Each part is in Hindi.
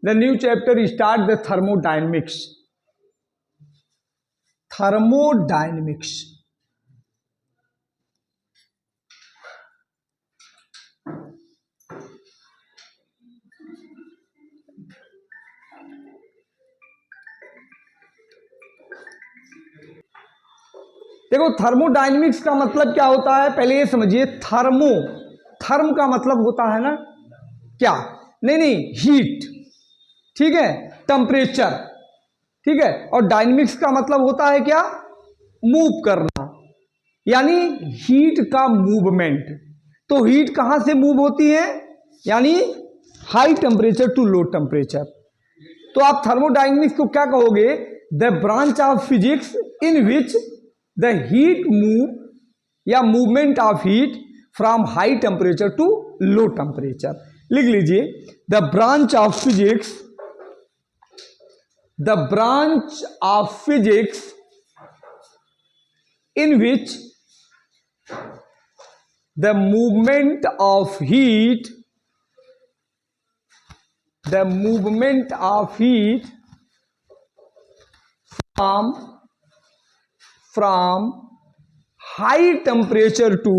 The new chapter start the thermodynamics. Thermodynamics देखो, थर्मोडायनेमिक्स का मतलब क्या होता है, पहले ये समझिए। थर्म का मतलब होता है ना क्या, नहीं हीट, ठीक है, टेम्परेचर, ठीक है। और डायनेमिक्स का मतलब होता है क्या, मूव करना, यानी हीट का मूवमेंट। तो हीट कहां से मूव होती है, यानी high temperature to low temperature. तो आप थर्मोडायनेमिक्स को क्या कहोगे, the branch of physics in which the heat move या movement of heat from high temperature to low temperature. लिख लीजिए, the branch of physics, the branch of physics in which the movement of heat from high temperature to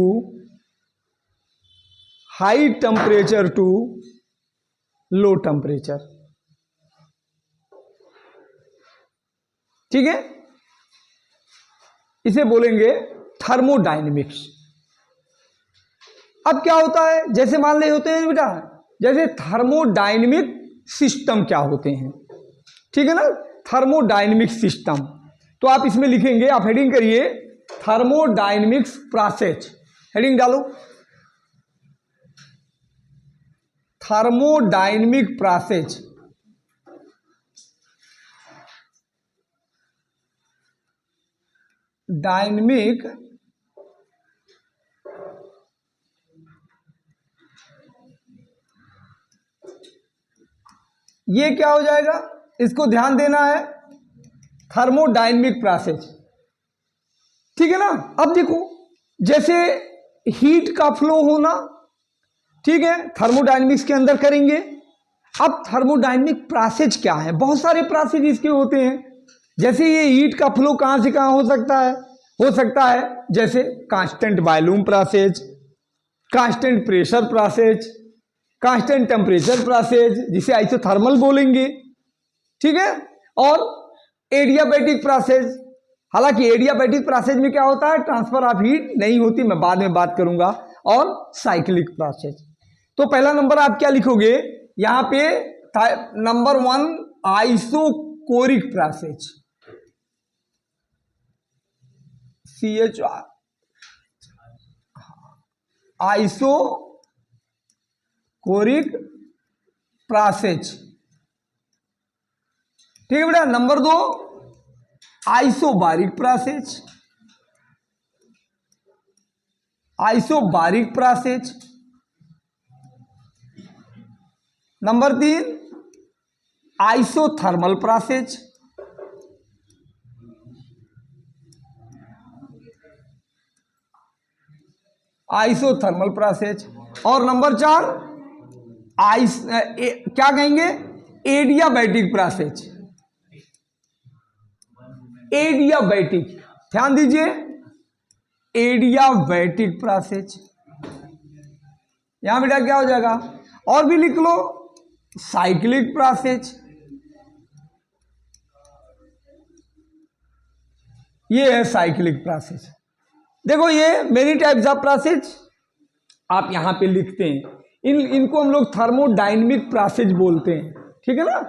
low temperature, ठीक है, इसे बोलेंगे थर्मोडायनेमिक्स। अब क्या होता है, जैसे मान ले होते हैं बेटा, जैसे थर्मोडायनेमिक सिस्टम क्या होते हैं, ठीक है ना, थर्मोडायनेमिक सिस्टम। तो आप इसमें लिखेंगे, आप हेडिंग करिए थर्मोडायनेमिक्स प्रोसेस, हेडिंग डालो थर्मोडायनेमिक प्रोसेस। डायनेमिक ये क्या हो जाएगा, इसको ध्यान देना है, थर्मोडायनेमिक प्रोसेस, ठीक है ना। अब देखो, जैसे हीट का फ्लो होना, ठीक है, थर्मोडायनेमिक्स के अंदर करेंगे। अब थर्मोडायनेमिक प्रोसेस क्या है, बहुत सारे प्रोसेस इसके होते हैं। जैसे ये हीट का फ्लो कहां से कहां हो सकता है जैसे constant volume process, constant pressure process, constant temperature process, जिसे आइसोथर्मल बोलेंगे, ठीक है, और एडियाबैटिक प्रोसेस। हालांकि एडियाबैटिक प्रोसेस में क्या होता है, ट्रांसफर ऑफ हीट नहीं होती, मैं बाद में बात करूंगा। और साइक्लिक प्रोसेस। तो पहला नंबर आप क्या लिखोगे यहां पे, number 1 isochoric process, CHR, isochoric process, ठीक है बेटा। Number 2 isobaric process, isobaric process. Number 3 isothermal process, isothermal process. और नंबर 4 क्या कहेंगे, एडियाबैटिक प्रोसेस, एडियाबैटिक, ध्यान दीजिए, एडियाबैटिक प्रोसेस। यहां बेटा क्या हो जाएगा, और भी लिख लो, साइक्लिक प्रोसेस, ये है साइक्लिक प्रोसेस। देखो, ये मेनी टाइप्स ऑफ प्रोसेस आप यहां पे लिखते हैं, इनको हम लोग थर्मोडायनेमिक प्रोसेस बोलते हैं, ठीक है ना।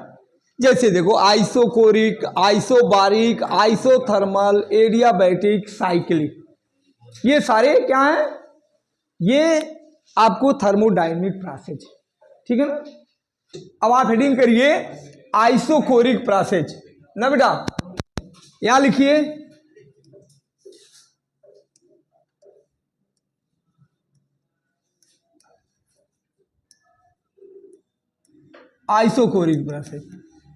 जैसे देखो, isochoric, isobaric, isothermal, adiabatic, cyclic, ये सारे क्या हैं, ये आपको थर्मोडायनेमिक प्रोसेस, ठीक है ना। अब आप हेडिंग करिए आइसोकोरिक प्रोसेस ना बेटा, यहां लिखिए आइसोकोरिक प्रोसेस।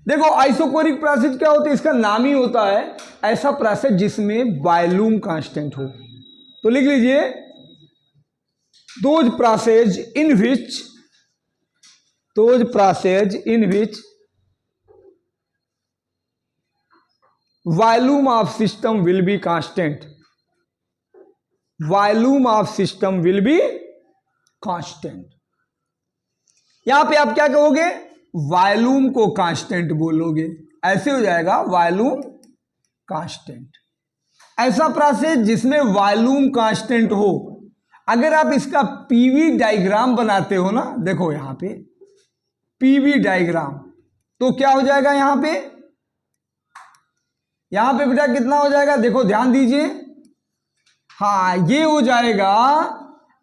देखो, आइसोकोरिक प्रोसेस क्या होता है, इसका नाम ही होता है ऐसा प्रोसेस जिसमें वॉल्यूम कांस्टेंट हो। तो लिख लीजिए, those process in which volume of system will be constant, volume of system will be constant. यहां पे आप क्या कहोगे, वॉल्यूम को कांस्टेंट बोलोगे, ऐसे हो जाएगा वॉल्यूम कांस्टेंट। ऐसा प्रोसेस जिसमें वॉल्यूम कांस्टेंट हो, अगर आप इसका पीवी डायग्राम बनाते हो ना, देखो यहां पे पीवी डायग्राम, तो क्या हो जाएगा यहां पे बेटा कितना हो जाएगा, देखो ध्यान दीजिए, हाँ ये हो जाएगा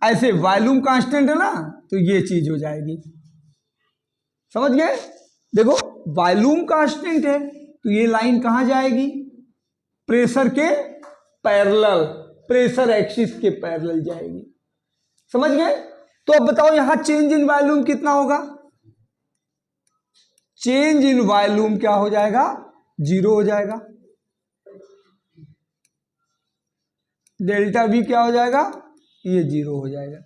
ऐसे, वॉल्यूम कांस्टेंट है ना, तो ये चीज हो जाएगी, समझ गए। देखो वॉल्यूम कांस्टेंट है तो ये लाइन कहां जाएगी, प्रेशर के पैरेलल, प्रेशर एक्सिस के पैरेलल जाएगी, समझ गए। तो अब बताओ यहां चेंज इन वॉल्यूम कितना होगा, चेंज इन वॉल्यूम क्या हो जाएगा, 0 हो जाएगा। डेल्टा V क्या हो जाएगा, ये 0 हो जाएगा,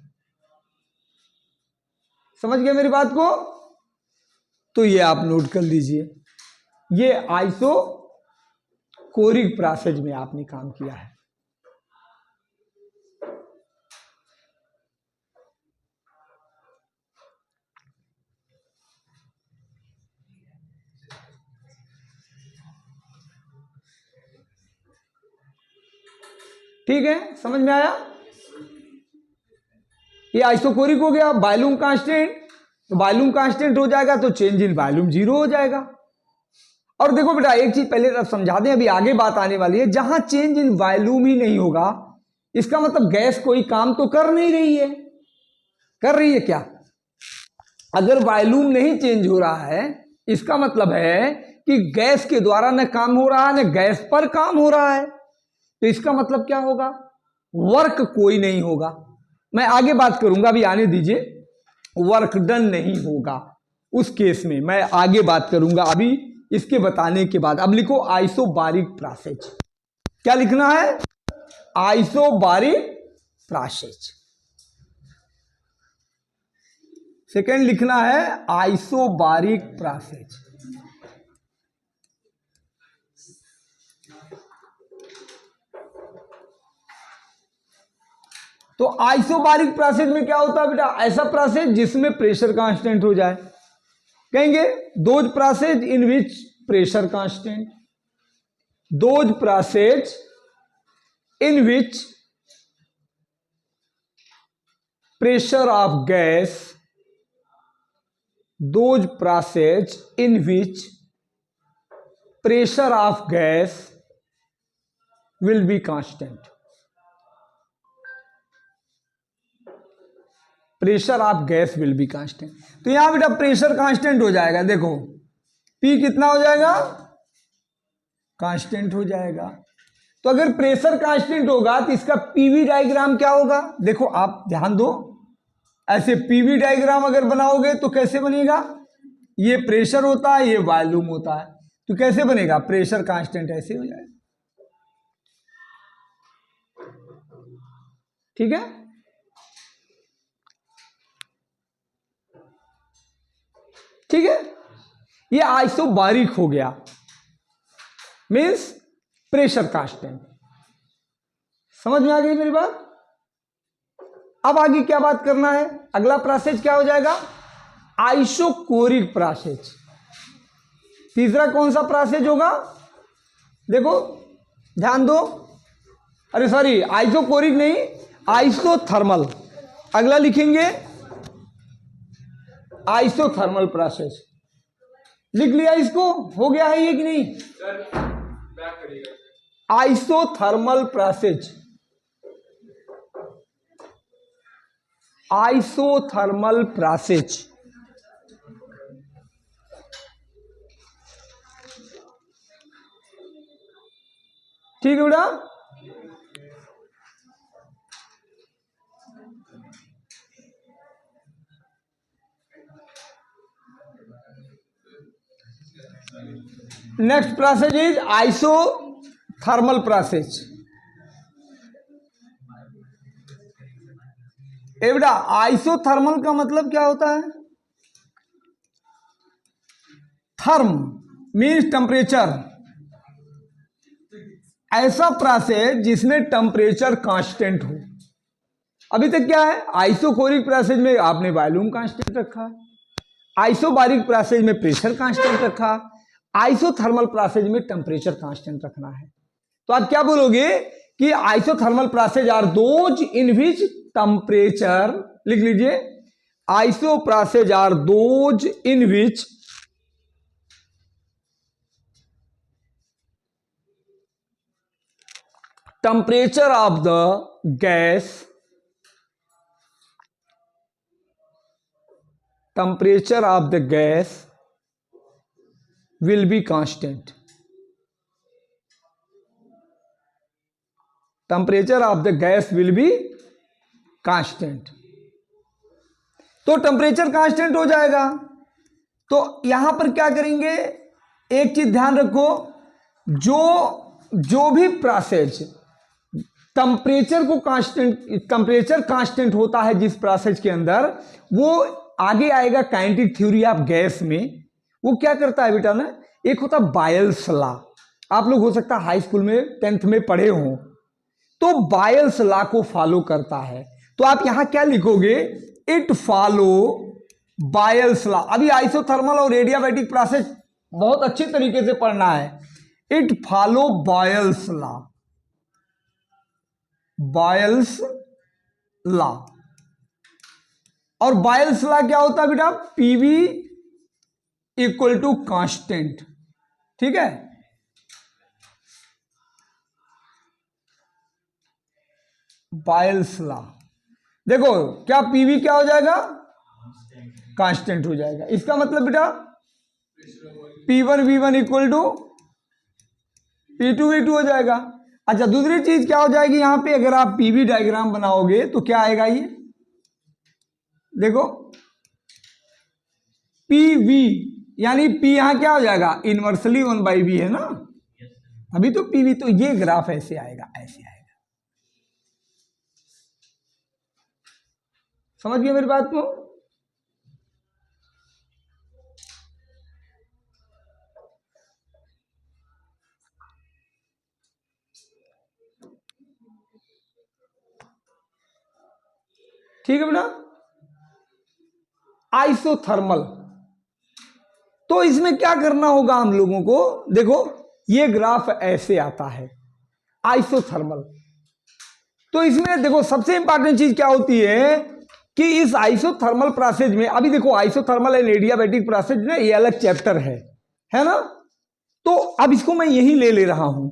समझ गए मेरी बात को। तो ये आप नोट कर लीजिए, ये आइसोकोरिक प्रोसेस में आपने काम किया है। ठीक है, समझ में आया। ये आइसोकोरिक हो गया, वॉल्यूम कांस्टेंट, तो वॉल्यूम कांस्टेंट हो जाएगा तो चेंज इन वॉल्यूम 0 हो जाएगा। और देखो बेटा एक चीज पहले आप समझा दें, अभी आगे बात आने वाली है, जहां चेंज इन वॉल्यूम ही नहीं होगा, इसका मतलब गैस कोई काम तो कर नहीं रही है, कर रही है क्या। अगर वॉल्यूम नहीं चेंज हो रहा है, इसका मतलब है कि गैस के द्वारा न काम हो रहा है, न गैस पर काम हो रहा है, तो इसका मतलब क्या होगा, वर्क कोई नहीं होगा। मैं आगे बात करूंगा, अभी आने दीजिए, वर्क डन नहीं होगा उस केस में, मैं आगे बात करूंगा अभी इसके बताने के बाद। अब लिखो आइसोबारिक प्रोसेस, क्या लिखना है, आइसोबारिक प्रोसेस। सेकंड लिखना है आइसोबारिक प्रोसेस। तो आइसोबारिक प्रोसेस में क्या होता है बेटा, ऐसा प्रोसेस जिसमें प्रेशर कांस्टेंट हो जाए, कहेंगे those process in which pressure constant, those process in which pressure of gas, those process in which pressure of gas will be constant, pressure of gas will be constant. तो यहां बेटा प्रेशर कांस्टेंट हो जाएगा, देखो P कितना हो जाएगा, कांस्टेंट हो जाएगा। तो अगर प्रेशर कांस्टेंट होगा तो इसका पीवी डायग्राम क्या होगा, देखो आप ध्यान दो, ऐसे पीवी डायग्राम अगर बनाओगे तो कैसे बनेगा, ये प्रेशर होता है, ये वॉल्यूम होता है, तो कैसे बनेगा, प्रेशर कांस्टेंट ऐसे हो जाएगा, ठीक है। ठीक है, ये आइसोबारिक हो गया, मीन्स प्रेशर कांस्टेंट। समझ में आ गई मेरी बात। अब आगे क्या बात करना है, अगला प्रोसेस क्या हो जाएगा, आइसोकोरिक प्रोसेस। तीसरा कौन सा प्रोसेस होगा, देखो ध्यान दो, अरे सॉरी आइसोकोरिक नहीं, आइसोथर्मल। अगला लिखेंगे आइसोथर्मल प्रोसेस, लिख लिया इसको, हो गया है ये कि नहीं, आइसोथर्मल प्रोसेस, आइसोथर्मल प्रोसेस। ठीक है बेटा, next process is isothermal process. ए बेटा आइसोथर्मल का मतलब क्या होता है, थर्म मीन्स टेम्परेचर, ऐसा प्रोसेस जिसमें टेम्परेचर कांस्टेंट हो। अभी तक क्या है, आइसोकोरिक प्रोसेस में आपने वॉल्यूम कांस्टेंट रखा, आइसोबारिक प्रोसेस में प्रेशर कांस्टेंट रखा, आइसोथर्मल प्रोसेस में टेम्परेचर कांस्टेंट रखना है। तो आप क्या बोलोगे कि isothermal process are those in which temperature, लिख लीजिए, iso process are those in which temperature of the gas will be constant. Temperature of the gas will be constant. तो टेम्परेचर कांस्टेंट हो जाएगा। तो यहां पर क्या करेंगे, एक चीज ध्यान रखो, जो भी प्रोसेस टेम्परेचर कांस्टेंट होता है जिस प्रोसेस के अंदर, वो आगे आएगा काइनेटिक थ्योरी ऑफ गैस में। वो क्या करता है बेटा ना, एक होता बायल्स लॉ, आप लोग हो सकता है हाई स्कूल में 10th में पढ़े हो, तो बायल्स लॉ को फॉलो करता है। तो आप यहां क्या लिखोगे, इट फॉलो बायल्स लॉ। अभी आइसोथर्मल और एडियाबैटिक प्रोसेस बहुत अच्छे तरीके से पढ़ना है। It follow बायल्स law, बायल्स law. और बायल्स लॉ क्या होता है बेटा, पीवी इक्वल टू कांस्टेंट, ठीक है। बायल्स लॉ देखो, क्या पीवी क्या हो जाएगा, कांस्टेंट हो जाएगा। इसका मतलब बेटा P1 V1 equal to P2 V2 हो जाएगा। अच्छा, दूसरी चीज क्या हो जाएगी यहां पे, अगर आप पीवी डायग्राम बनाओगे तो क्या आएगा, ये देखो PV यानी P यहां क्या हो जाएगा, इनवर्सली 1/V है ना, अभी तो PV, तो ये ग्राफ ऐसे आएगा, ऐसे आएगा। समझ गए मेरी बात को। ठीक है बेटा। आइसोथर्मल, तो इसमें क्या करना होगा हम लोगों को, देखो ये ग्राफ ऐसे आता है आइसोथर्मल। तो इसमें देखो सबसे इंपॉर्टेंट चीज क्या होती है कि इस आइसोथर्मल प्रोसेस में, अभी देखो आइसोथर्मल एंड एडियाबैटिक प्रोसेस ना, ये अलग चैप्टर है ना। तो अब इसको मैं यही ले रहा हूं,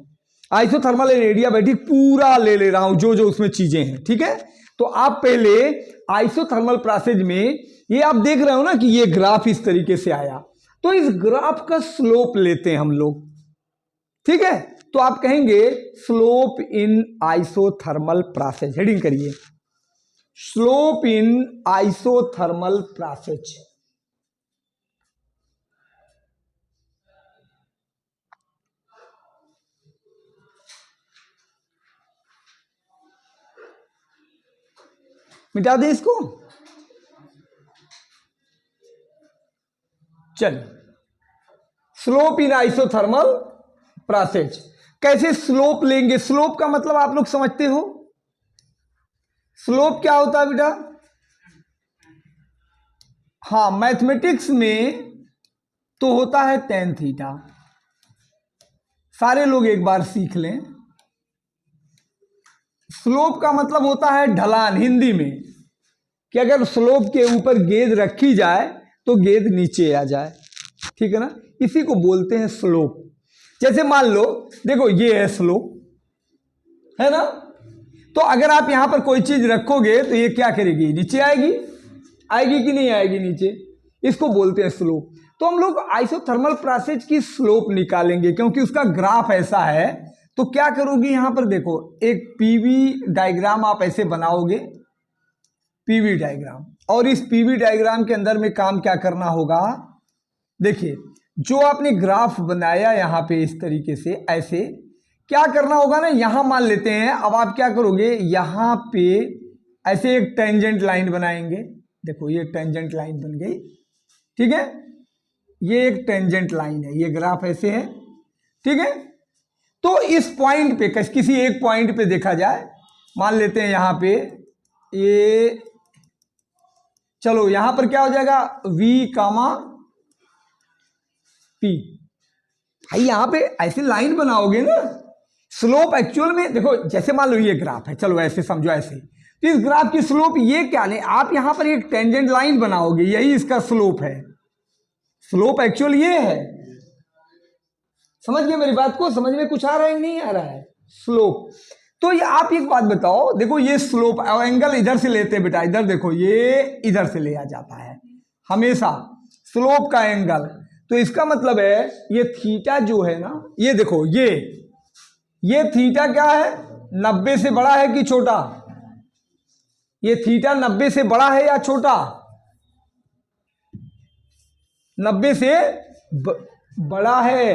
आइसोथर्मल एंड एडियाबैटिक पूरा ले रहा हूं, जो जो उसमें चीजें हैं, ठीक है। तो आप पहले आइसोथर्मल प्रोसेस में ये आप देख रहे हो ना कि ये ग्राफ इस तरीके से आया, तो इस ग्राफ का स्लोप लेते हैं हम लोग, ठीक है। तो आप कहेंगे स्लोप इन आइसोथर्मल प्रोसेस, हेडिंग करिए, स्लोप इन आइसोथर्मल प्रोसेस। मिटा दें इसको, चलिए, स्लोप इन आइसोथर्मल प्रोसेस। कैसे स्लोप लेंगे, स्लोप का मतलब आप लोग समझते हो, स्लोप क्या होता है बेटा, हाँ मैथमेटिक्स में तो होता है tan थीटा, सारे लोग एक बार सीख लें। स्लोप का मतलब होता है ढलान, हिंदी में कि अगर स्लोप के ऊपर गेंद रखी जाए तो गेंद नीचे आ जाए, ठीक है ना, इसी को बोलते हैं स्लोप। जैसे मान लो, देखो ये है स्लोप, है ना, तो अगर आप यहां पर कोई चीज रखोगे तो ये क्या करेगी, नीचे आएगी, आएगी कि नहीं आएगी नीचे, इसको बोलते हैं स्लोप। तो हम लोग आइसोथर्मल प्रोसेस की स्लोप निकालेंगे क्योंकि उसका ग्राफ ऐसा है। तो क्या करोगे, यहां पर देखो एक पीवी डायग्राम आप ऐसे बनाओगे, पीवी डायग्राम, और इस पीवी डायग्राम के अंदर में काम क्या करना होगा, देखिए जो आपने ग्राफ बनाया यहां पे इस तरीके से, ऐसे क्या करना होगा ना, यहां मान लेते हैं, अब आप क्या करोगे, यहां पे ऐसे एक टेंजेंट लाइन बनाएंगे, देखो ये टेंजेंट लाइन बन गई, ठीक है, ये एक टेंजेंट लाइन है, ये ग्राफ ऐसे है, ठीक है। तो इस पॉइंट पे किसी एक पॉइंट पे देखा जाए, मान लेते हैं यहां पे ये, चलो यहां पर क्या हो जाएगा v कामा p। भाई यहां पे ऐसी लाइन बनाओगे ना, स्लोप एक्चुअल में देखो, जैसे मान लो ये ग्राफ है, चलो ऐसे समझो ऐसे, तो इस ग्राफ की स्लोप ये क्या नहीं, आप यहां पर एक टेंजेंट लाइन बनाओगे, यही इसका स्लोप है। स्लोप एक्चुअल ये है, समझ गए मेरी बात को? समझ में कुछ आ रहा है नहीं आ रहा है? स्लोप, तो ये आप एक बात बताओ, देखो ये स्लोप एंगल इधर से लेते हैं बेटा, इधर देखो ये इधर से लिया जाता है हमेशा स्लोप का एंगल, तो इसका मतलब है ये थीटा जो है ना, ये देखो ये थीटा क्या है, 90 से बड़ा है कि छोटा? ये थीटा 90 से बड़ा है या छोटा? 90 से बड़ा है,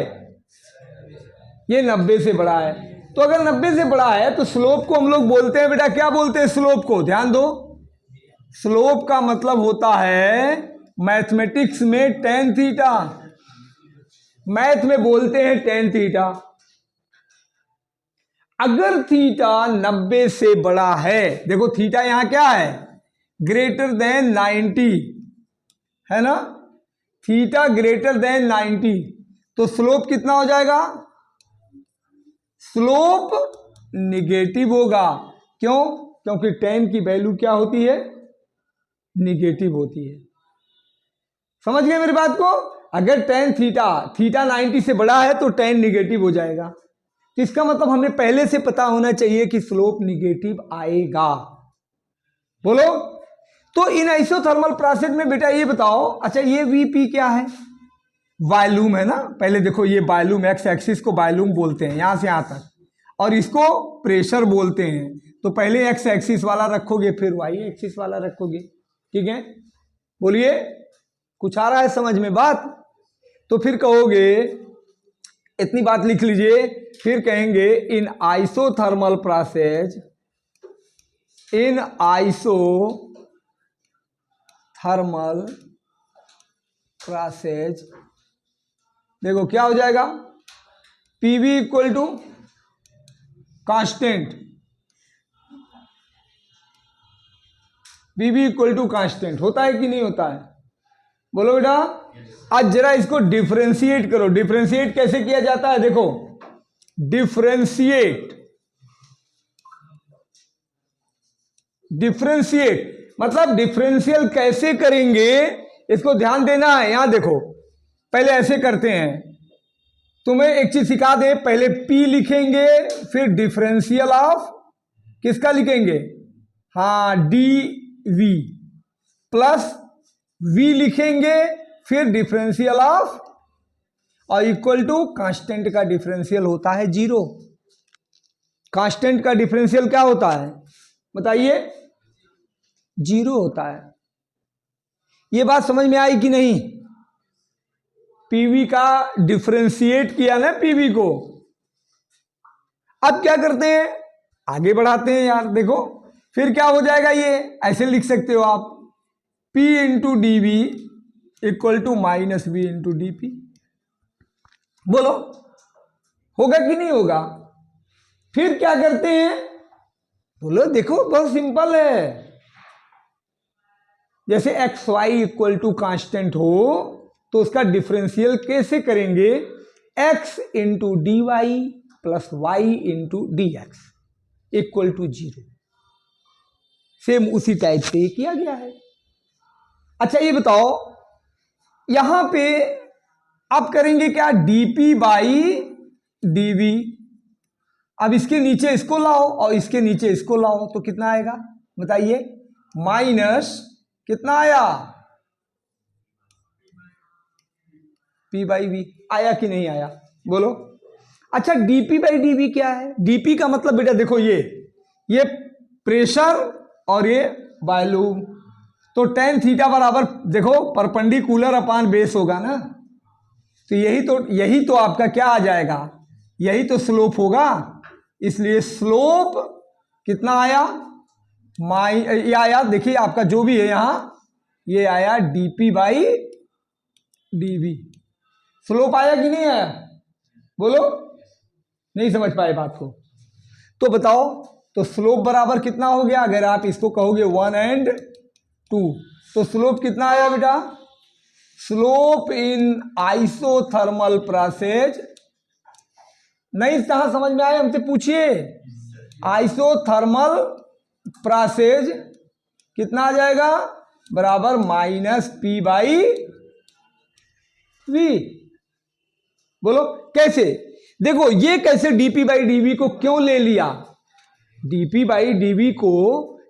ये 90 से बड़ा है। तो अगर 90 से बड़ा है तो स्लोप को हम लोग बोलते हैं बेटा, क्या बोलते हैं स्लोप को? ध्यान दो, स्लोप का मतलब होता है मैथमेटिक्स में टेन थीटा, मैथ में बोलते हैं टेन थीटा। अगर थीटा 90 से बड़ा है, देखो थीटा यहां क्या है, ग्रेटर देन 90 है ना, थीटा ग्रेटर देन 90, तो स्लोप कितना हो जाएगा? स्लोप निगेटिव होगा। क्यों? क्योंकि टेन की वैल्यू क्या होती है? निगेटिव होती है। समझ गए मेरी बात को? अगर टेन थीटा 90 से बड़ा है तो टेन निगेटिव हो जाएगा, तो इसका मतलब हमें पहले से पता होना चाहिए कि स्लोप निगेटिव आएगा। बोलो, तो इन आइसोथर्मल प्रोसेस में बेटा ये बताओ, अच्छा ये वीपी क्या है? वॉल्यूम है ना, पहले देखो ये वॉल्यूम, एक्स एक्सिस को वॉल्यूम बोलते हैं यहां से यहां तक, और इसको प्रेशर बोलते हैं। तो पहले एक्स एक्सिस वाला रखोगे, फिर वाई एक्सिस वाला रखोगे, ठीक है? बोलिए, कुछ आ रहा है समझ में बात? तो फिर कहोगे, इतनी बात लिख लीजिए, फिर कहेंगे in isothermal process, in isothermal process, देखो क्या हो जाएगा, PV equal to constant, PV equal to constant होता है कि नहीं होता है? बोलो बेटा। आज जरा इसको डिफरेंशिएट करो, डिफरेंशिएट कैसे किया जाता है? देखो डिफरेंशिएट मतलब डिफरेंशियल कैसे करेंगे, इसको ध्यान देना है। यहां देखो, पहले ऐसे करते हैं, तुम्हें एक चीज सिखा दे, पहले P लिखेंगे, फिर डिफरेंशियल ऑफ किसका लिखेंगे? हाँ, dV, प्लस V लिखेंगे, फिर डिफरेंशियल ऑफ, और इक्वल टू कांस्टेंट का डिफरेंशियल होता है 0। कांस्टेंट का डिफरेंशियल क्या होता है बताइए? 0 होता है। ये बात समझ में आई कि नहीं? पीवी का डिफरेंशिएट किया ना पीवी को, अब क्या करते हैं? आगे बढ़ाते हैं यार। देखो फिर क्या हो जाएगा, ये ऐसे लिख सकते हो आप, P into D V equal to minus V into D P. बोलो, होगा कि नहीं होगा? फिर क्या करते हैं? बोलो, देखो बहुत सिंपल है, जैसे X Y equal to constant हो तो उसका डिफरेंशियल कैसे करेंगे? x into D Y plus Y into D X equal to 0। Same उसी टाइप से किया गया है। अच्छा ये बताओ, यहां पे आप करेंगे क्या? dp by dv। अब इसके नीचे इसको लाओ और इसके नीचे इसको लाओ तो कितना आएगा बताइए? माइनस कितना आया? P बाई वी आया कि नहीं आया? बोलो। अच्छा dp बाई dv क्या है? dp का मतलब बेटा देखो, ये प्रेशर और ये वॉल्यूम, तो टेन थीटा बराबर देखो परपेंडिकुलर अपान बेस होगा ना, तो यही तो आपका क्या आ जाएगा? यही तो स्लोप होगा। इसलिए स्लोप कितना आया? ये आया, देखिए आपका जो भी है यहां, ये आया dp बाई dv। स्लोप आया कि नहीं आया? बोलो। नहीं समझ पाए बात को? तो बताओ, तो स्लोप बराबर कितना हो गया? अगर आप इसको कहोगे 1 और 2, तो स्लोप कितना आया बेटा? स्लोप इन आइसोथर्मल प्रोसेस, नहीं कहा समझ में आया? हमसे पूछिए, आइसोथर्मल प्रोसेस कितना आ जाएगा? बराबर -P/V। बोलो कैसे? देखो ये कैसे dP/dV को क्यों ले लिया? dP/dV को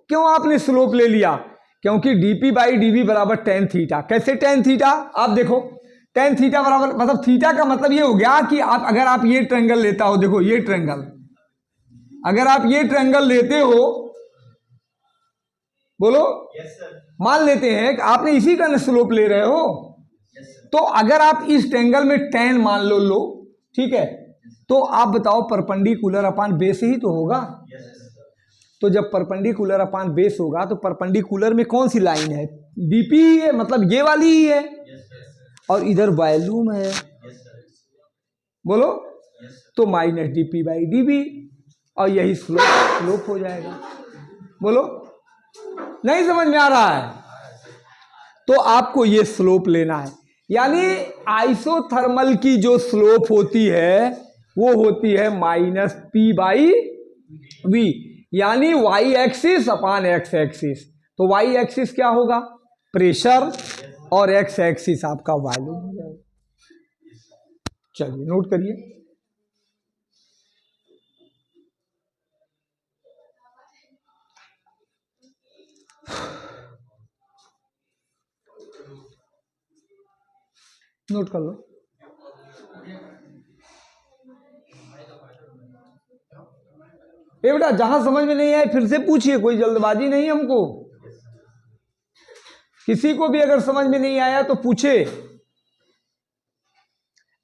क्यों आपने स्लोप ले लिया? क्योंकि dP/dV बराबर tan थीटा। कैसे tan थीटा? आप देखो, tan थीटा बराबर, मतलब थीटा का मतलब ये हो गया कि आप अगर आप ये ट्रायंगल लेता हो, देखो ये ट्रायंगल, अगर आप ये ट्रायंगल लेते हो, बोलो मान लेते हैं कि आपने इसी का स्लोप ले रहे हो, तो अगर आप इस ट्रायंगल में tan मान लो, ठीक है, तो आप बताओ परपेंडिकुलर अपान बेस ही तो होगा। तो जब परपेंडिकुलर अपान बेस होगा तो परपेंडिकुलर में कौन सी लाइन है? डीपी है, मतलब ये वाली ही है, और इधर वॉल्यूम है, बोलो, तो -dP/dV, और यही स्लोप हो जाएगा। बोलो, नहीं समझ में आ रहा है? तो आपको ये स्लोप लेना है, यानी आइसोथर्मल की जो स्लोप होती है वो होती है -P/V, यानी y एक्सिस अपान x एक्सिस। तो y एक्सिस क्या होगा? प्रेशर, और x एक्सिस आपका वॉल्यूम हो जाएगा। चलिए नोट करिए, नोट कर लो। बेटा जहां समझ में नहीं आए फिर से पूछिए, कोई जल्दबाजी नहीं हमको। किसी को भी अगर समझ में नहीं आया तो पूछे।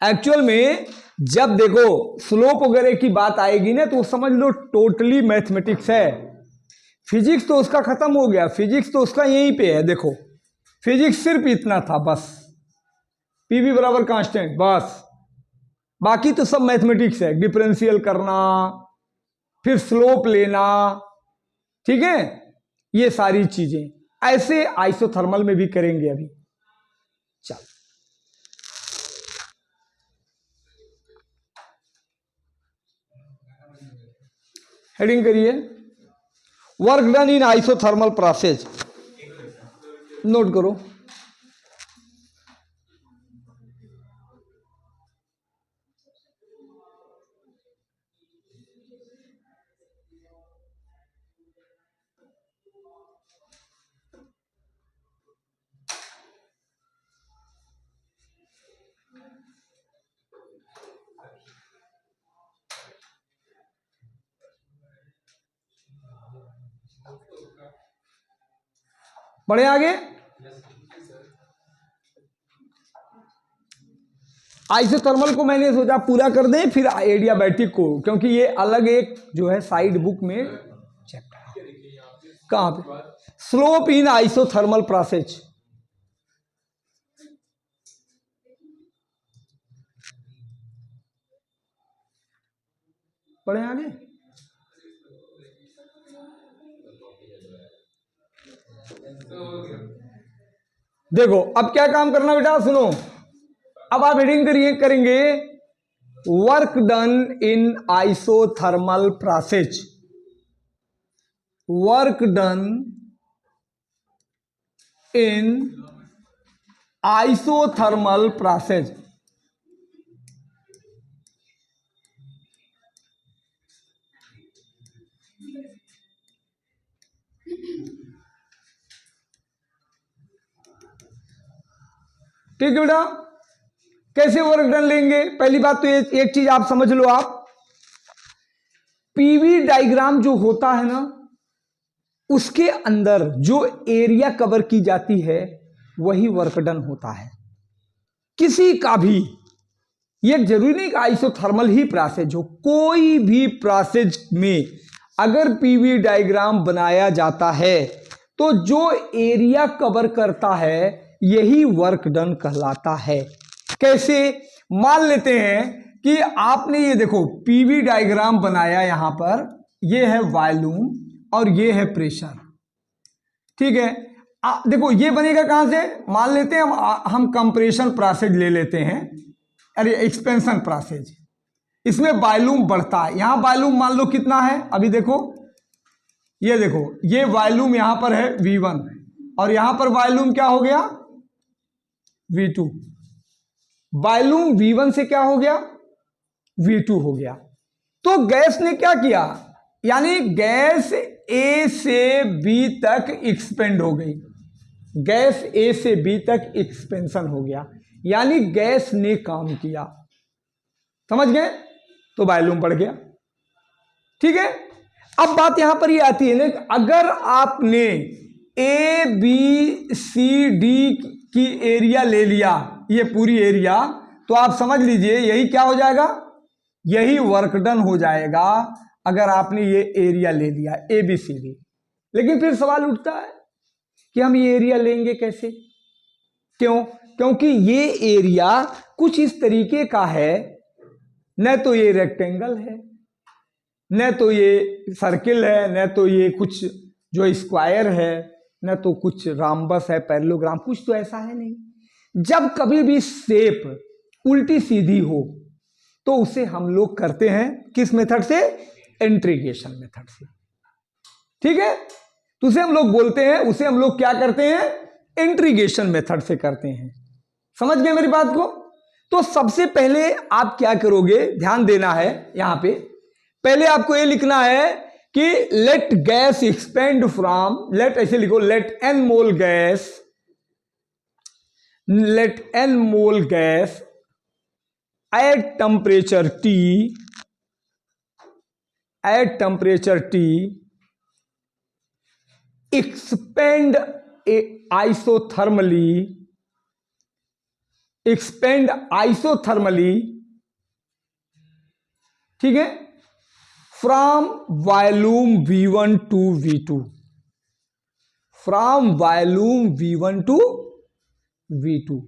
एक्चुअल में जब देखो स्लोप वगैरह की बात आएगी ना, तो समझ लो टोटली मैथमेटिक्स है। फिजिक्स तो उसका खत्म हो गया, फिजिक्स तो उसका यहीं पे है। देखो फिजिक्स सिर्फ इतना था बस, पीवी बराबर कांस्टेंट, बस। बाकी तो सब मैथमेटिक्स है, डिफरेंशियल करना, फिर स्लोप लेना, ठीक है, ये सारी चीजें ऐसे आइसोथर्मल में भी करेंगे अभी। चल हेडिंग करिए, work done in isothermal process, note करो। बढ़े आगे। आइसोथर्मल को मैंने सोचा पूरा कर दें, फिर एडियाबैटिक को, क्योंकि ये अलग एक जो है साइड बुक में चैप्टर। कहां पे? स्लोप इन आइसोथर्मल प्रोसेस। पढ़े आगे। देखो अब क्या काम करना बेटा, सुनो। अब आप हेडिंग करेंगे work done in isothermal process, work done in isothermal process. ठीक है बेटा, कैसे वर्क डन लेंगे? पहली बात तो एक चीज आप समझ लो, आप पीवी डायग्राम जो होता है ना, उसके अंदर जो एरिया कवर की जाती है वही वर्क डन होता है। किसी का भी, ये जरूरी नहीं कि आइसोथर्मल ही प्रोसेस हो, कोई भी प्रोसेस में अगर पीवी डायग्राम बनाया जाता है तो जो एरिया कवर करता है यही वर्क डन कहलाता है। कैसे? मान लेते हैं कि आपने ये देखो पीवी डायग्राम बनाया यहां पर, ये है वॉल्यूम और ये है प्रेशर, ठीक है। देखो ये बनेगा कहां से, मान लेते हैं हम कंप्रेशन प्रोसेस ले लेते हैं, अरे एक्सपेंशन प्रोसेस, इसमें वॉल्यूम बढ़ता है, यहां वॉल्यूम मान लो कितना है, अभी देखो ये देखो, ये वॉल्यूम यहां पर है V1 और यहां पर वॉल्यूम क्या हो गया V2, वॉल्यूम V1 से क्या हो गया V2 हो गया। तो गैस ने क्या किया, यानी गैस A से B तक एक्सपेंड हो गई, गैस A से B तक एक्सपेंशन हो गया, यानी गैस ने काम किया, समझ गए, तो वॉल्यूम बढ़ गया, ठीक है। अब बात यहां पर ये आती है ना, अगर आपने A B C D की एरिया ले लिया, ये पूरी एरिया, तो आप समझ लीजिए यही क्या हो जाएगा, यही वर्क डन हो जाएगा अगर आपने ये एरिया ले लिया A B C D। लेकिन फिर सवाल उठता है कि हम ये एरिया लेंगे कैसे, क्यों, क्योंकि ये एरिया कुछ इस तरीके का है, न तो ये रेक्टेंगल है, न तो ये सर्किल है, न तो ये कुछ जो स्क्वायर है, न तो कुछ राम्बस है, पैरेललोग्राम, कुछ तो ऐसा है नहीं। जब कभी भी शेप उल्टी सीधी हो तो उसे हम लोग करते हैं किस मेथड से, इंटीग्रेशन मेथड से, ठीक है। तो उसे हम लोग बोलते हैं, उसे हम लोग क्या करते हैं, इंटीग्रेशन मेथड से करते हैं, समझ गए मेरी बात को। तो सबसे पहले आप क्या करोगे, ध्यान देना है यहां पे, पहले आपको ये लिखना है कि let gas expand from, let ऐसे लिखो, let n mole gas, let n mole gas at temperature T, at temperature T expand isothermally, expand isothermally, ठीक है, from volume V1 to V2, from volume V1 to V2।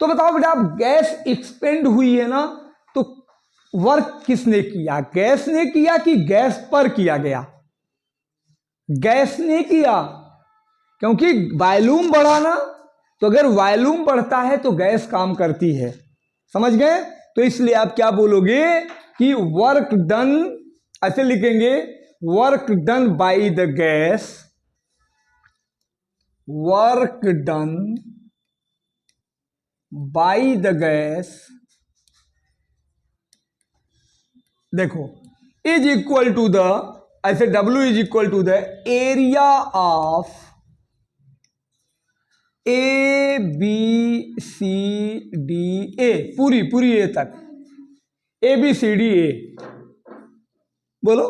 तो बताओ बेटा, अब गैस एक्सपेंड हुई है ना, तो वर्क किसने किया, गैस ने किया कि गैस पर किया गया, गैस ने किया, क्योंकि वॉल्यूम बढ़ा ना, तो अगर वॉल्यूम बढ़ता है तो गैस काम करती है, समझ गए। तो इसलिए आप क्या बोलोगे कि वर्क डन, ऐसे लिखेंगे, work done by the gas, work done by the gas, देखो, इज इक्वल टू द, ऐसे W is equal to the area of A B C D A, पूरी पूरी A तक, A B C D A, बोलो।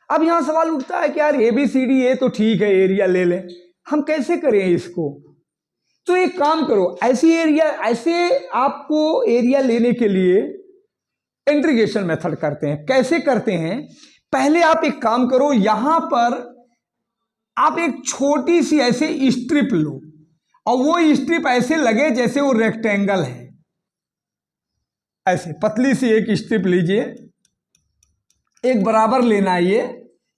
अब यहां सवाल उठता है कि यार A B C D A तो ठीक है, एरिया ले लें, हम कैसे करें इसको। तो एक काम करो, ऐसी एरिया, ऐसे आपको एरिया लेने के लिए इंटीग्रेशन मेथड करते हैं। कैसे करते हैं, पहले आप एक काम करो, यहां पर आप एक छोटी सी ऐसे स्ट्रिप लो और वो स्ट्रिप ऐसे लगे जैसे वो रेक्टेंगल है, ऐसे पतली सी एक स्ट्रिप लीजिए, एक बराबर लेना है,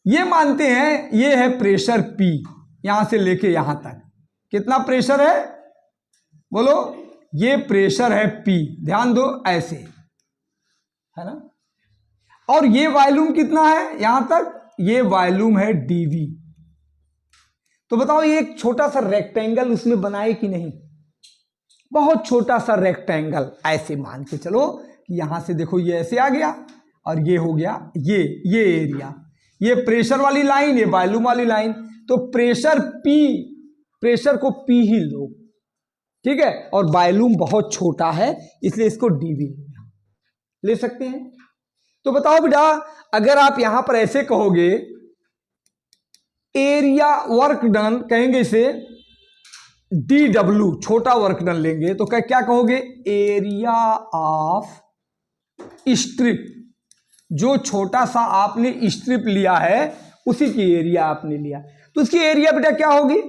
ये मानते हैं ये है प्रेशर P, यहां से लेके यहां तक कितना प्रेशर है, बोलो, ये प्रेशर है P, ध्यान दो, ऐसे है ना, और ये वॉल्यूम कितना है यहां तक, ये वॉल्यूम है dV। तो बताओ ये एक छोटा सा रेक्टेंगल उसमें बनाए कि नहीं, बहुत छोटा सा रेक्टेंगल, ऐसे मान के चलो कि यहां से देखो ये ऐसे आ गया और ये हो गया ये एरिया, ये प्रेशर वाली लाइन, ये वॉल्यूम वाली लाइन, तो प्रेशर P, प्रेशर को P ही लो, ठीक है, और वॉल्यूम बहुत छोटा है इसलिए इसको dV ले सकते हैं। तो बताओ बेटा, अगर आप यहां पर ऐसे कहोगे एरिया वर्क डन, कहेंगे इसे DW, छोटा वर्क डन लेंगे तो क्या कहोगे, एरिया ऑफ स्ट्रिप, जो छोटा सा आपने स्ट्रिप लिया है उसी की एरिया आपने लिया, तो उसकी एरिया बेटा क्या होगी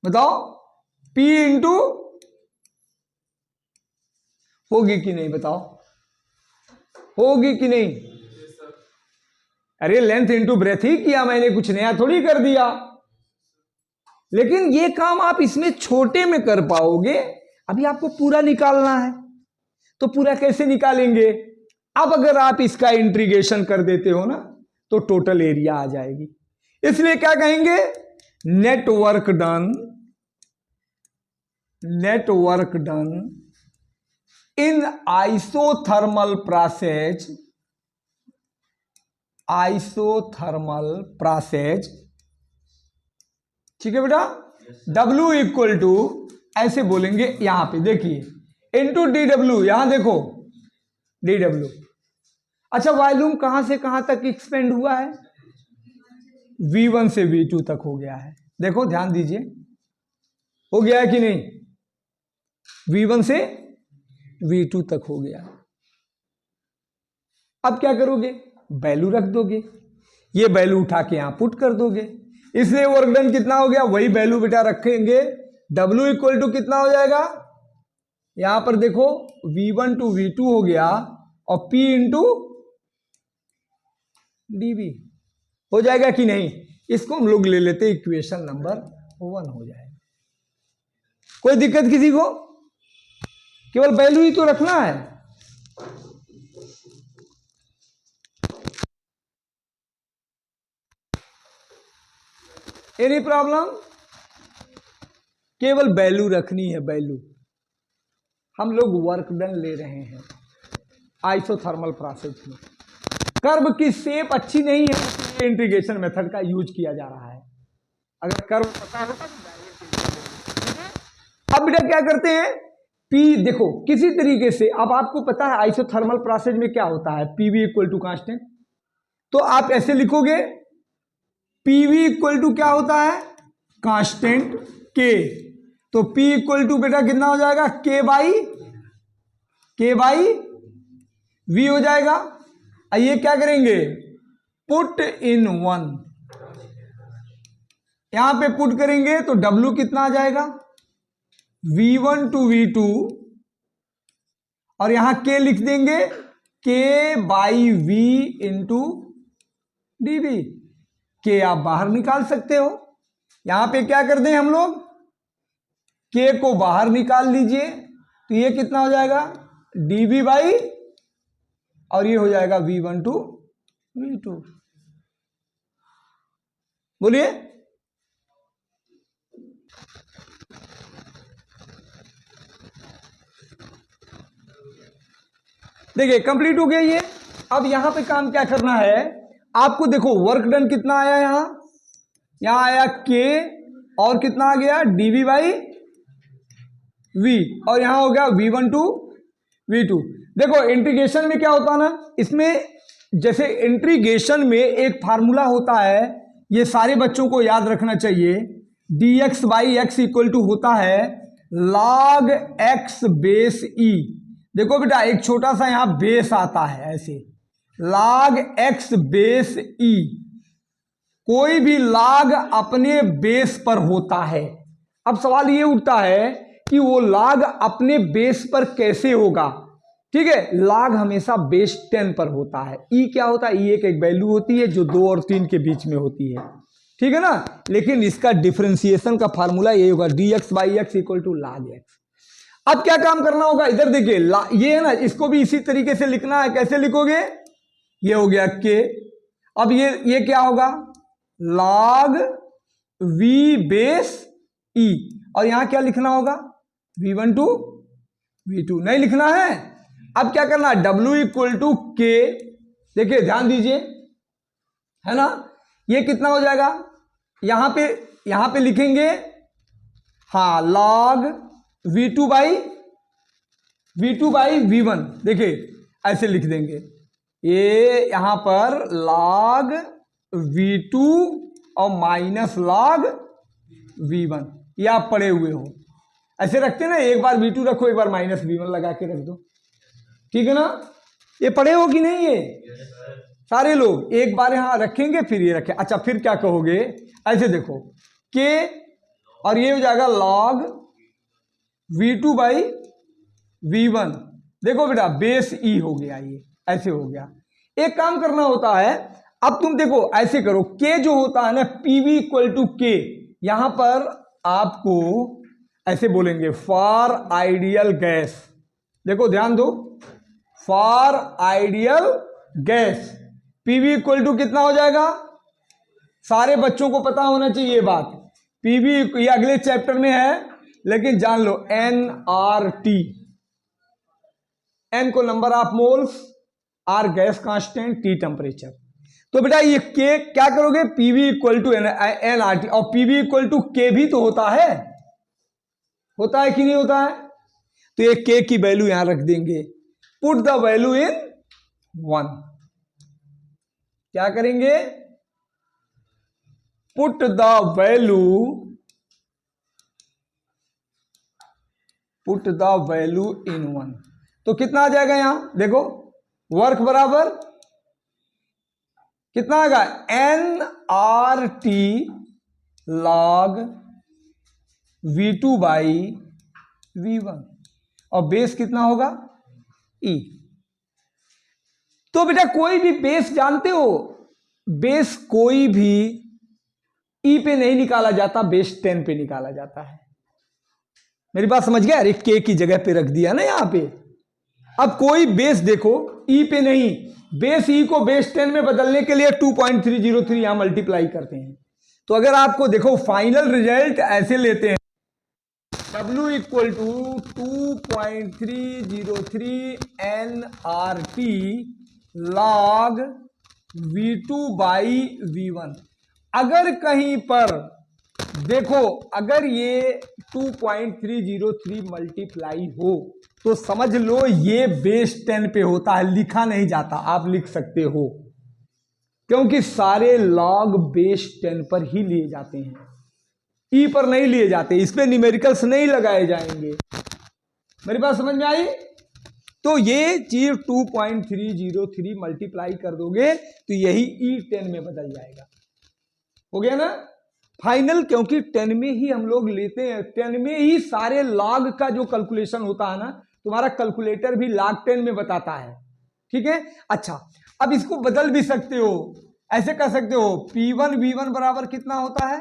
बताओ, P इंटू होगी कि नहीं बताओ, होगी कि नहीं? अरे लेंथ इनटू ब्रेथ ही किया मैंने, कुछ नया थोड़ी कर दिया। लेकिन ये काम आप इसमें छोटे में कर पाओगे, अभी आपको पूरा निकालना है। तो पूरा कैसे निकालेंगे? अब अगर आप इसका इंटीग्रेशन कर देते हो ना तो टोटल एरिया आ जाएगी। इसलिए क्या कहेंगे? Net work done, net work done in isothermal process, isothermal process, ठीक है बेटा। W इक्वल टू ऐसे बोलेंगे, यहां पे देखिए इनटू DW, यहां देखो DW। अच्छा वॉल्यूम कहां से कहां तक एक्सपेंड हुआ है? V1 से V2 तक हो गया है। देखो ध्यान दीजिए, हो गया है कि नहीं? V1 से V2 तक हो गया। अब क्या करोगे? वैल्यू रख दोगे, ये वैल्यू उठा के यहां पुट कर दोगे। इसलिए वर्क डन कितना हो गया? वही वैल्यू बेटा रखेंगे। W इक्वल टू कितना हो जाएगा? यहां पर देखो V1 टू V2 हो गया और P इंटू DV हो जाएगा कि नहीं? इसको हम लोग ले लेते इक्वेशन नंबर 1 हो जाएगा। कोई दिक्कत किसी को? केवल वैल्यू ही तो रखना है। Any problem? केवल वैल्यू रखनी है, वैल्यू। हम लोग वर्क डन ले रहे हैं आइसोथर्मल प्रोसेस में। कर्व की शेप अच्छी नहीं है, इसलिए इंटीग्रेशन मेथड का यूज किया जा रहा है। अगर कर्व पता होता तो अब बेटा क्या करते हैं? P देखो किसी तरीके से, अब आपको पता है आइसोथर्मल प्रोसेस में क्या होता है, PV इक्वल टू कांस्टेंट। तो आप ऐसे लिखोगे PV इक्वल टू क्या होता है? Constant K। तो P इक्वल टू बेटा कितना हो जाएगा? K बाई V हो जाएगा। ये क्या करेंगे? पुट इन 1, यहां पे पुट करेंगे तो W कितना आ जाएगा? V1 टू V2 और यहां K लिख देंगे, K by V into DV। K आप बाहर निकाल सकते हो, यहां पे क्या कर दें हम लोग? K को बाहर निकाल लीजिए तो ये कितना हो जाएगा? DV बाई, और ये हो जाएगा V1 टू V2। बोलिए। देखिए कंप्लीट हो गया ये। अब यहां पे काम क्या करना है आपको? देखो वर्क डन कितना आया? यहां आया K और कितना आ गया? DV बाई V, और यहां हो गया V1 टू V2। देखो इंटीग्रेशन में क्या होता है ना, इसमें जैसे इंटीग्रेशन में एक फार्मूला होता है, ये सारे बच्चों को याद रखना चाहिए। dx by X equal to होता है log x बेस e। देखो बेटा एक छोटा सा यहां बेस आता है ऐसे, log x बेस e। कोई भी log अपने बेस पर होता है। अब सवाल ये उठता है कि वो log अपने बेस पर कैसे होगा? ठीक है, log हमेशा बेस 10 पर होता है। e क्या होता है? e एक वैल्यू होती है जो 2 और 3 के बीच में होती है, ठीक है ना। लेकिन इसका डिफरेंशिएशन का फार्मूला ये होगा dx by X equal to log x। अब क्या काम करना होगा? इधर देखिए ये है ना, इसको भी इसी तरीके से लिखना है। कैसे लिखोगे? ये हो गया K, अब ये क्या होगा? log V बेस E, और यहां क्या लिखना होगा? V1 टू V2 नहीं लिखना है। अब क्या करना है? W equal to K। देखिए ध्यान दीजिए, है ना, ये कितना हो जाएगा? यहां पे लिखेंगे हाँ log V2 बाई V1। देखिए ऐसे लिख देंगे, ये यहां पर log V2 और माइनस log V1, ये आप पढ़े हुए हो। ऐसे रखते ना, एक बार V2 रखो, एक बार माइनस V1 लगा के रख दो, ठीक है ना। ये पढ़े हो कि नहीं? ये सारे लोग एक बार यहां रखेंगे फिर ये रखें। अच्छा फिर क्या कहोगे? ऐसे देखो K और ये हो जाएगा log V2 बाई V1 देखो बेटा बेस ई हो गया, ये ऐसे हो गया। एक काम करना होता है, अब तुम देखो ऐसे करो, के जो होता है ना पीवी इक्वल टू के, यहां पर आपको ऐसे बोलेंगे फॉर आइडियल गैस। देखो ध्यान दो, for ideal gas PV equal to कितना हो जाएगा, सारे बच्चों को पता होना चाहिए ये बात। पीवी ये अगले चैप्टर में है, लेकिन जान लो NRT, N को number of moles, R gas constant, T temperature. तो बेटा ये के क्या करोगे, पीवी इक्वल टू NRT, और पीवी इक्वल टू के भी तो होता है कि नहीं होता है। तो ये के की वैल्यू यहां रख देंगे, पुट द वैल्यू इन 1। क्या करेंगे, पुट द वैल्यू इन 1। तो कितना आ जाएगा यहां देखो, वर्क बराबर कितना आएगा, NRT log V2 by V1, और बेस कितना होगा E। तो बेटा कोई भी बेस जानते हो, बेस कोई भी E पे नहीं निकाला जाता, बेस 10 पे निकाला जाता है। मेरी बात समझ गया, अरे के की जगह पे रख दिया ना यहां पे। अब कोई बेस देखो E पे नहीं, बेस E को बेस 10 में बदलने के लिए 2.303 यहां मल्टीप्लाई करते हैं। तो अगर आपको देखो फाइनल रिजल्ट ऐसे लेते हैं, W equal to 2.303 NRT log V2 by V1। अगर कहीं पर देखो, अगर ये 2.303 मल्टीप्लाई हो तो समझ लो ये बेस 10 पे होता है, लिखा नहीं जाता, आप लिख सकते हो, क्योंकि सारे लॉग बेस 10 पर ही लिए जाते हैं, ई पर नहीं लिए जाते, इस पे न्यूमेरिकल्स नहीं लगाए जाएंगे। मेरी बात समझ में आई। तो ये चीज 2.303 मल्टीप्लाई कर दोगे तो यही E10 में बदल जाएगा। हो गया ना फाइनल, क्योंकि 10 में ही हम लोग लेते हैं, 10 में ही सारे लॉग का जो कैलकुलेशन होता है ना, तुम्हारा कैलकुलेटर भी log 10 में बताता है, ठीक है। अच्छा, अब इसको बदल भी सकते हो, ऐसे कर सकते हो, P1 V1 बराबर कितना होता है,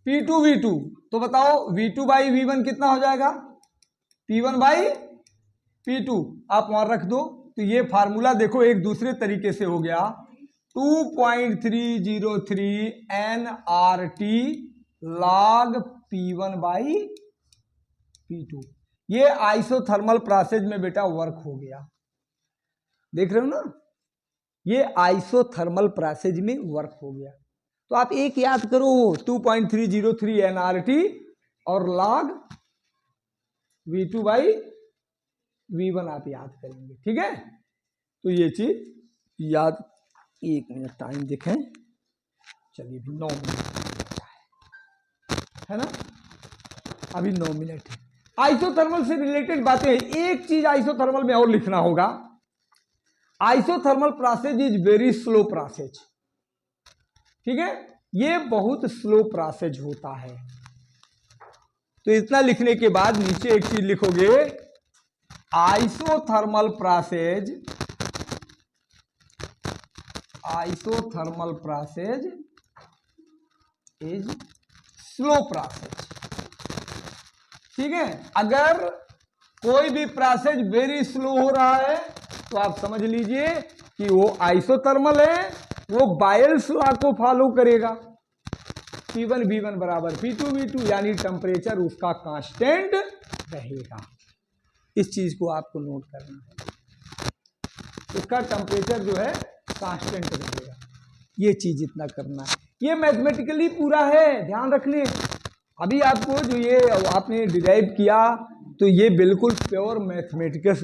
P2 V2। तो बताओ V2 बाई V1 कितना हो जाएगा, P1 बाई P2, आप वहां रख दो। तो ये फार्मूला देखो एक दूसरे तरीके से हो गया, 2.303 NRT log P1 by P2। ये आइसोथर्मल प्रोसेस में बेटा वर्क हो गया, देख रहे हो ना, ये आइसोथर्मल प्रोसेस में वर्क हो गया। तो आप एक याद करो, 2.303 NRT और log V2 बाई V1 आप याद करेंगे, ठीक है। तो ये चीज याद, एक मिनट टाइम देखें, चलिए अभी 9 मिनट है ना, अभी 9 मिनट है। आइसोथर्मल से रिलेटेड बातें, एक चीज आइसोथर्मल में और लिखना होगा, isothermal process is very slow process, ठीक है, ये बहुत स्लो प्रोसेस होता है। तो इतना लिखने के बाद नीचे एक चीज लिखोगे, isothermal process is slow process, ठीक है। अगर कोई भी प्रोसेस वेरी स्लो हो रहा है तो आप समझ लीजिए कि वो आइसोथर्मल है, वो बायल्स लॉ को फॉलो करेगा, P1 V1 बराबर P2 V2, यानी टेम्परेचर उसका कांस्टेंट रहेगा। इस चीज को आपको नोट करना है, उसका टेम्परेचर जो है कांस्टेंट रहेगा, ये चीज इतना करना है। ये मैथमेटिकली पूरा है, ध्यान रख लें। अभी आपको जो ये आपने डिराइव किया तो ये बिल्कुल प्योर मैथमेटिक्स है,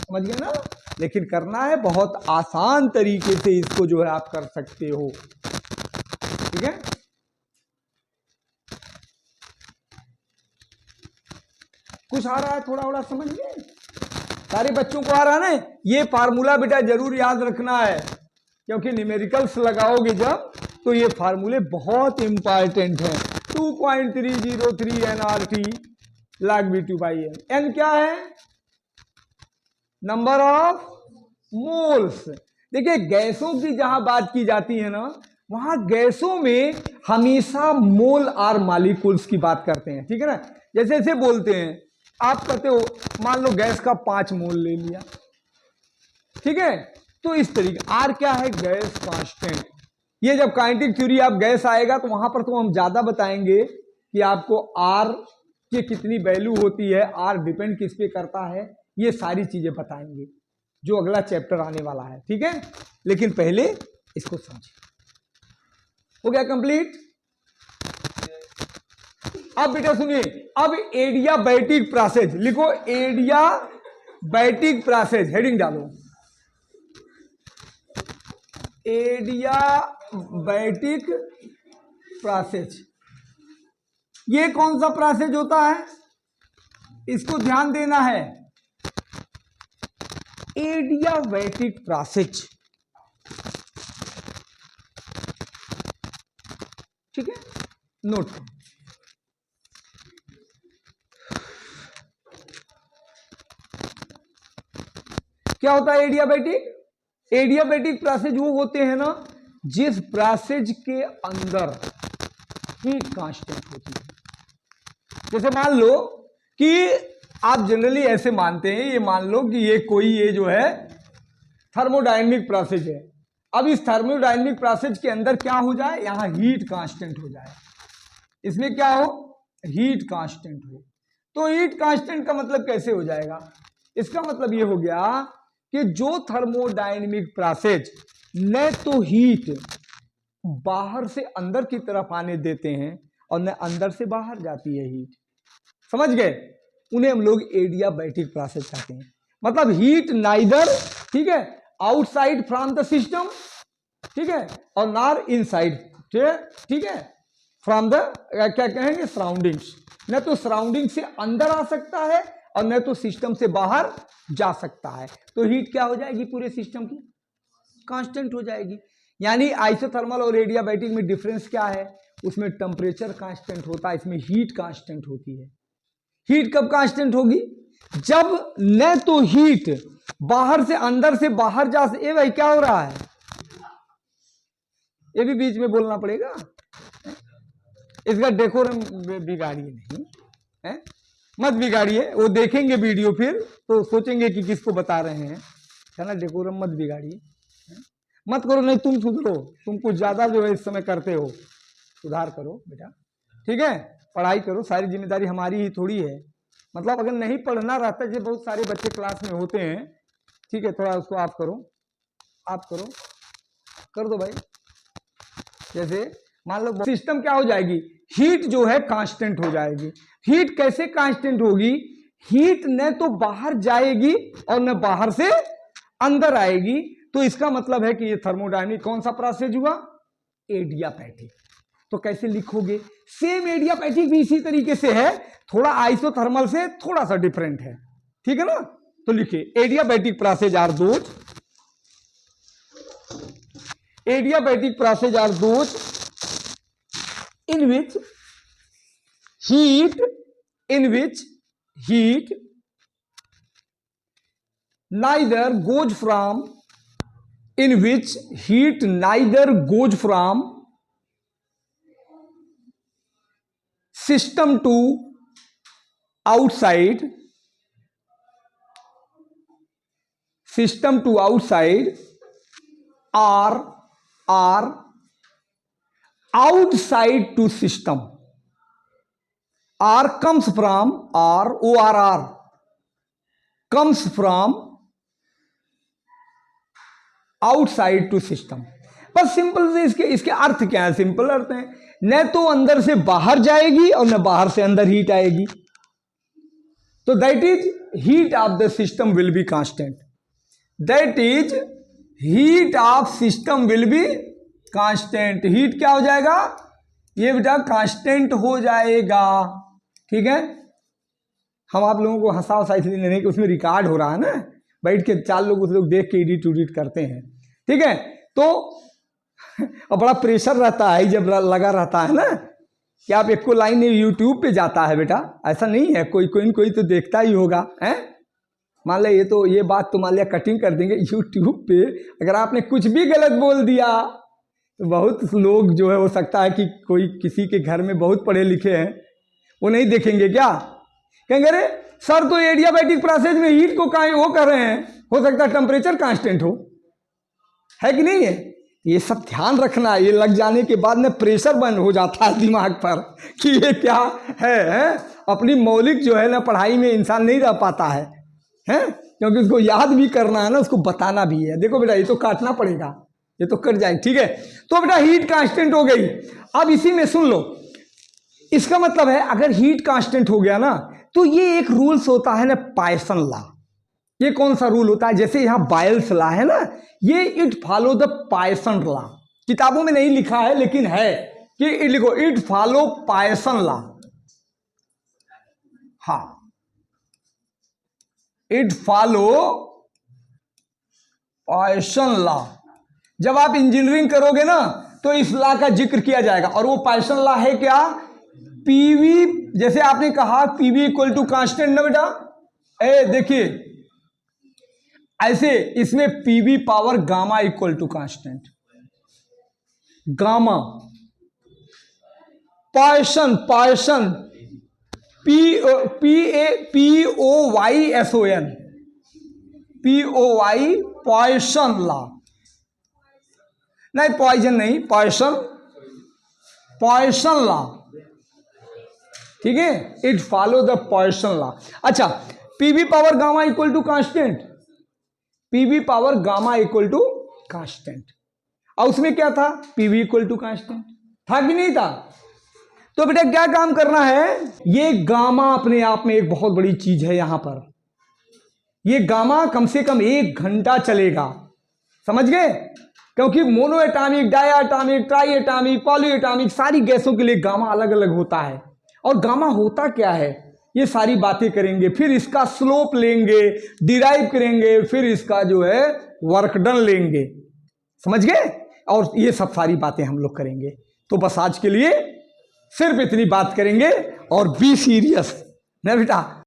समझ गए ना। लेकिन करना है बहुत आसान तरीके से, इसको जो है आप कर सकते हो, ठीक है। कुछ आ रहा है थोड़ा थोड़ा समझ गए, सारे बच्चों को आ रहा है ना। ये फार्मूला बेटा जरूर याद रखना है, क्योंकि न्यूमेरिकल्स लगाओगे जब तो ये फार्मूले बहुत इंपॉर्टेंट हैं। 2.303 NRT log V2/n। n क्या है? Number of moles. देखिए गैसों की जहां बात की जाती है ना, वहां गैसों में हमेशा मोल आर मालिक्यूल्स की बात करते हैं, ठीक है ना। जैसे ऐसे बोलते हैं, आप कहते हो मान लो गैस का 5 मोल ले लिया, ठीक है, तो इस तरीके आर क्या है? Gas constant. ये जब काइनेटिक थ्योरी आप गैस आएगा तो वहां पर तो हम ज्यादा बताएंगे कि आपको आर की कितनी वैल्यू होती है, आर डिपेंड किस पे करता है, ये सारी चीजें बताएंगे जो अगला चैप्टर आने वाला है, ठीक है। लेकिन पहले इसको समझिए। हो गया कंप्लीट? अब बेटा सुनिए, अब एडियाबैटिक प्रोसेस लिखो, एडियाबैटिक प्रोसेस, हेडिंग डालो, एडियाबैटिक प्रोसेस। ये कौन सा प्रोसेस होता है? इसको ध्यान देना है, एडियाबैटिक प्रोसेस, ठीक है, नोट। क्या होता है एडियाबैटिक? एडियाबैटिक प्रोसेस वो होते हैं ना जिस प्रोसेस के अंदर हीट कांस्टेंट होती है। जैसे मान लो कि आप जनरली ऐसे मानते हैं, ये मान लो कि ये जो है थर्मोडायनेमिक प्रोसेस है। अब इस थर्मोडायनेमिक प्रोसेस के अंदर क्या हो जाए? यहां हीट कांस्टेंट हो जाए, इसमें क्या हो? हीट कांस्टेंट हो। तो हीट कांस्टेंट का मतलब कैसे हो जाएगा? इसका मतलब ये हो गया कि जो थर्मोडायनेमिक प्रोसेस न तो हीट बाहर से अंदर की तरफ आने देते हैं और न अंदर से बाहर जाती है हीट, समझ गए, उन्हें हम लोग एडियाबैटिक प्रोसेस कहते हैं। मतलब हीट नाइदर, ठीक है, आउटसाइड फ्रॉम द सिस्टम, ठीक है, और नार इनसाइड, ठीक है, फ्रॉम द क्या कहेंगे सराउंडिंग्स। न तो सराउंडिंग से अंदर आ सकता है और न तो सिस्टम से बाहर जा सकता है। तो हीट क्या हो जाएगी? पूरे सिस्टम की कांस्टेंट हो जाएगी। यानी आइसोथर्मल और एडियाबैटिक में डिफरेंस क्या है? उसमें टेम्परेचर कांस्टेंट होता है, इसमें हीट कांस्टेंट होती है। हीट कब कांस्टेंट होगी? जब न तो हीट बाहर से अंदर से बाहर जा से। ए भाई क्या हो रहा है? ये भी बीच में बोलना पड़ेगा, इसका डेकोरम बिगाड़िए नहीं है, मत बिगाड़िए। वो देखेंगे वीडियो फिर तो सोचेंगे कि किसको बता रहे हैं, है ना। डेकोरम मत बिगाड़िए, मत करो, नहीं तुम सुधरो, तुम कुछ ज्यादा जो है इस समय करते हो, सुधार करो बेटा, ठीक है। पढ़ाई करो, सारी जिम्मेदारी हमारी ही थोड़ी है। मतलब अगर नहीं पढ़ना रहता, जो बहुत सारे बच्चे क्लास में होते हैं, ठीक है, थोड़ा उसको आप करो, आप करो, कर दो भाई। जैसे मान लो सिस्टम क्या हो जाएगी? हीट जो है कांस्टेंट हो जाएगी। हीट कैसे कांस्टेंट होगी? हीट न तो बाहर जाएगी और न बाहर से अंदर आएगी। तो इसका मतलब है कि ये थर्मोडायनेमिक कौन सा प्रोसेस हुआ? एडियाबैटिक। तो कैसे लिखोगे? सेम एडियाबैटिक भी इसी तरीके से है, थोड़ा आइसोथर्मल से थोड़ा सा डिफरेंट है, ठीक है ना। तो लिखिए adiabatic process are those, adiabatic process are those in which heat neither goes from system to outside, or outside to system, R comes from ORR comes from outside to system. बस सिंपल से इसके अर्थ क्या है? सिंपल अर्थ है, न तो अंदर से बाहर जाएगी और न बाहर से अंदर हीट आएगी। तो that is heat of the system will be constant, that is heat of system will be constant. Heat क्या हो जाएगा? ये बेटा कांस्टेंट हो जाएगा, ठीक है। हम आप लोगों को हंसा वसा इसलिए नहीं कि उसमें रिकॉर्ड हो रहा है ना, बैठ के 4 लोग उस लोग देख के एडिट उडिट करते हैं, ठीक है। तो और बड़ा प्रेशर रहता है जब लगा रहता है ना, कि आप एक को लाइन यूट्यूब पे जाता है बेटा, ऐसा नहीं है, कोई कोई तो देखता ही होगा हैं। मान लिया ये बात तो मान लिया कटिंग कर देंगे यूट्यूब पे, अगर आपने कुछ भी गलत बोल दिया तो बहुत लोग जो है हो सकता है कि कोई किसी के घर में बहुत पढ़े लिखे हैं वो नहीं देखेंगे, क्या कहेंगे अरे सर तो एडियाबैटिक प्रोसेस में हीट को वो कर रहे हैं, हो सकता है टेम्परेचर कांस्टेंट हो, है कि नहीं है। ये सब ध्यान रखना, ये लग जाने के बाद में प्रेशर बन हो जाता है दिमाग पर कि ये क्या है? अपनी मौलिक जो है ना पढ़ाई में इंसान नहीं रह पाता है, क्योंकि उसको याद भी करना है ना, उसको बताना भी है। देखो बेटा ये तो काटना पड़ेगा, ये तो कट जाए, ठीक है। तो बेटा हीट कांस्टेंट हो गई। अब इसी में सुन लो, इसका मतलब है अगर हीट कांस्टेंट हो गया ना तो ये एक रूल्स होता है ना पायसन लॉ। ये कौन सा रूल होता है? जैसे यहां बायल्स लॉ है ना, ये it follow the Poisson law. किताबों में नहीं लिखा है लेकिन है कि लिखो इट फॉलो पायसन लॉ। हाँ, इट फॉलो पायसन लॉ। जब आप इंजीनियरिंग करोगे ना तो इस लॉ का जिक्र किया जाएगा, और वो पायसन लॉ है क्या? पीवी, जैसे आपने कहा पीवी इक्वल टू कांस्टेंट ना बेटा, देखिए ऐसे इसमें PV power gamma equal to constant, gamma Poisson POYSON Poisson law, नहीं पॉइजन नहीं, पायसन लॉ, ठीक है। It follow the Poisson law. अच्छा, PV power gamma equal to constant, PV power gamma equal to constant, और उसमें क्या था? पीवी इक्वल टू कांस्टेंट था कि नहीं था? तो बेटा क्या काम करना है, ये गामा अपने आप में एक बहुत बड़ी चीज है। यहां पर ये गामा कम से कम 1 घंटा चलेगा, समझ गए? क्योंकि mono atomic, di atomic, tri atomic, poly atomic सारी गैसों के लिए गामा अलग अलग होता है। और गामा होता क्या है ये सारी बातें करेंगे, फिर इसका स्लोप लेंगे, डिराइव करेंगे, फिर इसका जो है वर्क डन लेंगे, समझ गए? और ये सब सारी बातें हम लोग करेंगे। तो बस आज के लिए सिर्फ इतनी बात करेंगे, और बी सीरियस ना बेटा।